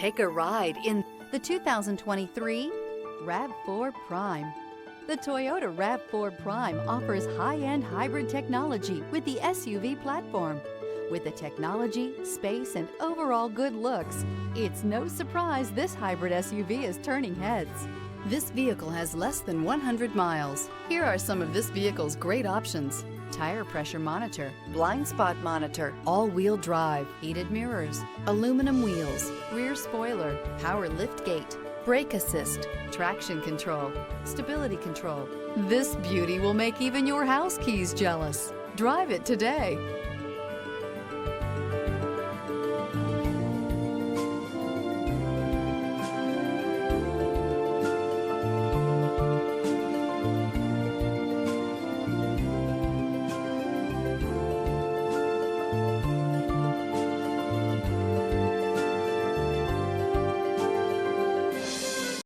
Take a ride in the 2023 RAV4 Prime. The Toyota RAV4 Prime offers high-end hybrid technology with the SUV platform. With the technology, space, and overall good looks, it's no surprise this hybrid SUV is turning heads. This vehicle has less than 100 miles. Here are some of this vehicle's great options: tire pressure monitor, blind spot monitor, all-wheel drive, heated mirrors, aluminum wheels, rear spoiler, power liftgate, brake assist, traction control, stability control. This beauty will make even your house keys jealous. Drive it today.